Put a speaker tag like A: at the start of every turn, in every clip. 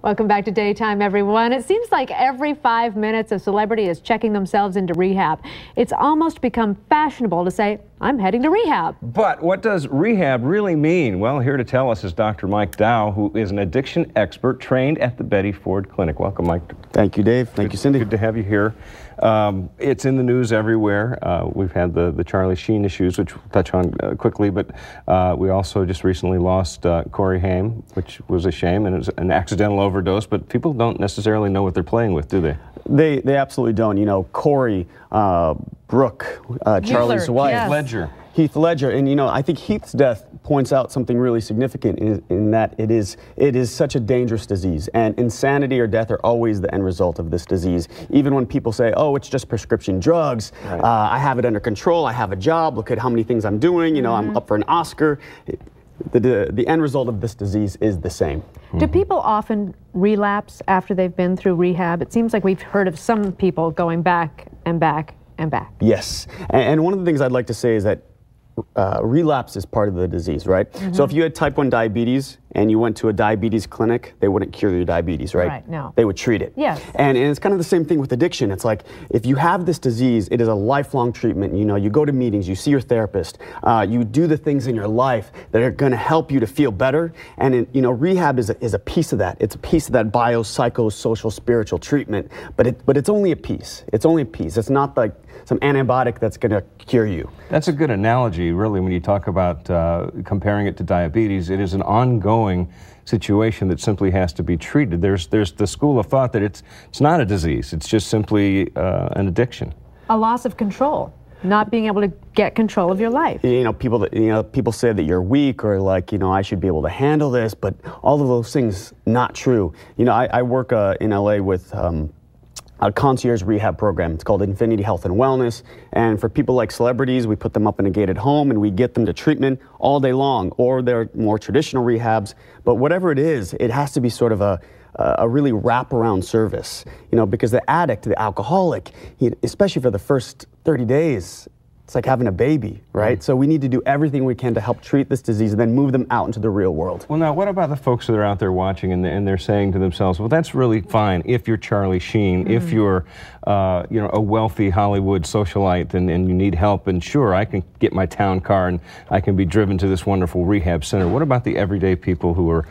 A: Welcome back to Daytime, everyone. It seems like every 5 minutes a celebrity is checking themselves into rehab. It's almost become fashionable to say, I'm heading to rehab.
B: But what does rehab really mean? Well, here to tell us is Dr. Mike Dow, who is an addiction expert trained at the Betty Ford Clinic. Welcome, Mike.
C: Thank you, Dave. Thank you, Cindy.
B: Good to have you here. It's in the news everywhere. We've had the Charlie Sheen issues, which we'll touch on quickly, but we also just recently lost Corey Haim, which was a shame, and it was an accidental overdose, but people don't necessarily know what they're playing with, do they?
C: They absolutely don't. You know, Corey, Brooke, Charlie's wife.
A: Yes.
C: Heath Ledger. And, you know, I think Heath's death points out something really significant in that it is such a dangerous disease. And insanity or death are always the end result of this disease. Even when people say, oh, it's just prescription drugs, right. I have it under control, I have a job, look at how many things I'm doing, you know, I'm up for an Oscar. The end result of this disease is the same.
A: Do people often relapse after they've been through rehab? It seems like we've heard of some people going back and back and back.
C: Yes. And one of the things I'd like to say is that relapse is part of the disease, right? So if you had type 1 diabetes and you went to a diabetes clinic, they wouldn't cure your diabetes, right?
A: Right, no.
C: They would treat it.
A: Yes.
C: And it's kind of the same thing with addiction. It's like, if you have this disease, it is a lifelong treatment. You know, you go to meetings, you see your therapist, you do the things in your life that are going to help you to feel better. And, you know, rehab is a piece of that. It's a piece of that bio-psycho-social spiritual treatment, but it's only a piece. It's only a piece. It's not like some antibiotic that's going to cure you.
B: That's a good analogy, really, when you talk about comparing it to diabetes. It is an ongoing situation that simply has to be treated. There's the school of thought that it's not a disease. It's just simply an addiction.
A: A loss of control. Not being able to get control of your life. You know,
C: people say that you're weak or like, you know, I should be able to handle this, but all of those things, not true. You know, I work in LA with a concierge rehab program. It's called Infinity Health and Wellness. And for people like celebrities, we put them up in a gated home and we get them to treatment all day long, or they're more traditional rehabs. But whatever it is, it has to be sort of a really wraparound service, you know, because the addict, the alcoholic, especially for the first 30 days, it's like having a baby, right? So we need to do everything we can to help treat this disease and then move them out into the real world.
B: Well, now, what about the folks that are out there watching and they're saying to themselves, well, that's really fine if you're Charlie Sheen, if you're you know, a wealthy Hollywood socialite and you need help, and sure, I can get my town car and I can be driven to this wonderful rehab center. What about the everyday people who are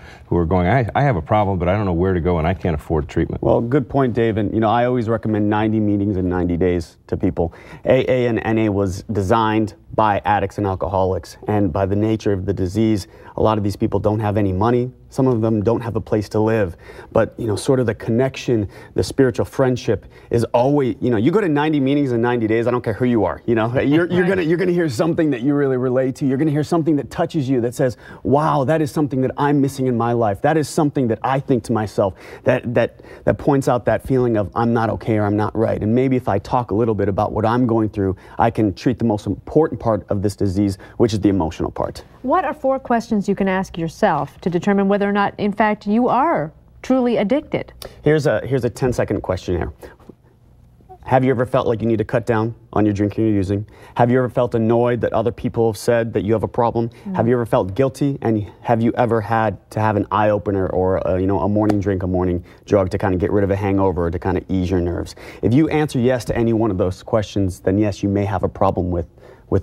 B: going, I have a problem, but I don't know where to go and I can't afford treatment?
C: Well, good point, Dave. And, you know, I always recommend 90 meetings in 90 days to people. AA and NA was designed by addicts and alcoholics, and by the nature of the disease, a lot of these people don't have any money. Some of them don't have a place to live. But, you know, sort of the connection, the spiritual friendship is always, you know, you go to 90 meetings in 90 days, I don't care who you are, you know, you're gonna hear something that you really relate to. You're gonna hear something that touches you, that says, wow, that is something that I'm missing in my life. That is something that I think to myself that points out that feeling of I'm not okay or I'm not right. And maybe if I talk a little bit about what I'm going through, I can treat the most important part of this disease, which is the emotional part.
A: What are 4 questions you can ask yourself to determine whether or not, in fact, you are truly addicted?
C: Here's a 10-second questionnaire. Have you ever felt like you need to cut down on your drinking or using? Have you ever felt annoyed that other people have said that you have a problem? Have you ever felt guilty? And have you ever had to have an eye opener or you know, a morning drink, a morning drug to kind of get rid of a hangover or to kind of ease your nerves? If you answer yes to any one of those questions, then yes, you may have a problem with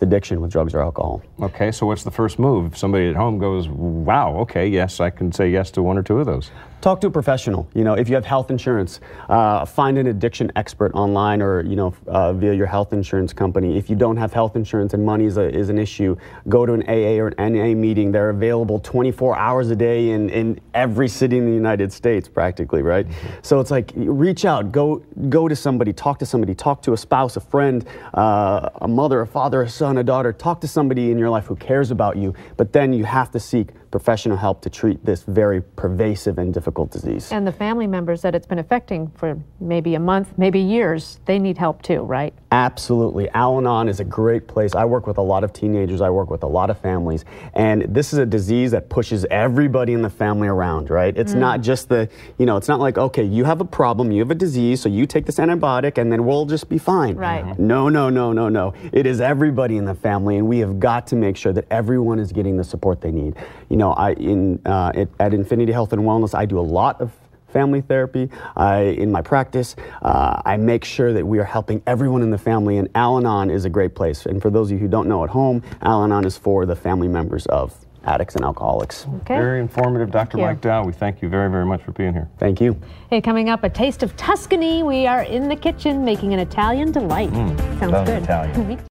C: addiction, with drugs or alcohol. Okay,
B: so what's the first move? If somebody at home goes, wow, okay, yes, I can say yes to 1 or 2 of those.
C: Talk to a professional. You know, if you have health insurance, find an addiction expert online or, you know, via your health insurance company. If you don't have health insurance and money is an issue, go to an AA or an NA meeting. They're available 24 hours a day in every city in the United States, practically, right? So it's like, reach out, go to somebody, talk to a spouse, a friend, a mother, a father, a son, a daughter. Talk to somebody in your life who cares about you, but then you have to seek professional help to treat this very pervasive and difficult disease.
A: And the family members that it's been affecting for maybe a month, maybe years, they need help too, right?
C: Absolutely. Al-Anon is a great place. I work with a lot of teenagers. I work with a lot of families. And this is a disease that pushes everybody in the family around, right? It's not just it's not like, okay, you have a problem, you have a disease, so you take this antibiotic and then we'll just be fine.
A: Right.
C: No. It is everybody in the family, and we have got to make sure that everyone is getting the support they need. You know, at Infinity Health and Wellness, I do a lot of family therapy. In my practice, I make sure that we are helping everyone in the family, and Al-Anon is a great place. And for those of you who don't know at home, Al-Anon is for the family members of addicts and alcoholics.
A: Okay.
B: Very informative, Dr. Mike Dow. We thank you very, very much for being here.
C: Thank you.
A: Hey, coming up, a taste of Tuscany. We are in the kitchen making an Italian delight. Sounds
B: love
A: good.
B: Italian.
A: Me too.